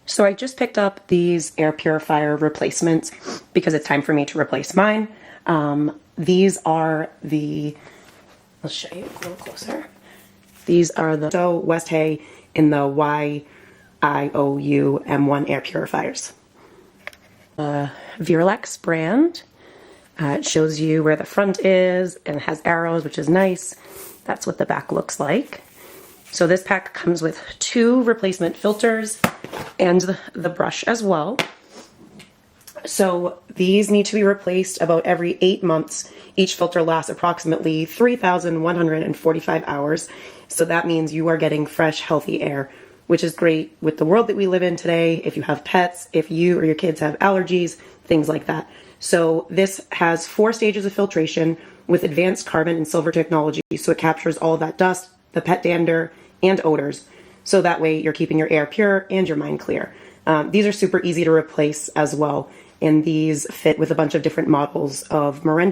So I just picked up these air purifier replacements because it's time for me to replace mine. These are the, I'll show you a little closer. These are the West Hay in the YIOU M1 air purifiers. Virellix brand. It shows you where the front is and it has arrows, which is nice. That's what the back looks like. So this pack comes with 2 replacement filters and the brush as well. So these need to be replaced about every 8 months. Each filter lasts approximately 3,145 hours. So that means you are getting fresh, healthy air, which is great with the world that we live in today. If you have pets, if you or your kids have allergies, things like that. So this has 4 stages of filtration with advanced carbon and silver technology. So it captures all of that dust, the pet dander, and odors. So that way you're keeping your air pure and your mind clear. These are super easy to replace as well. And these fit with a bunch of different models of Marenta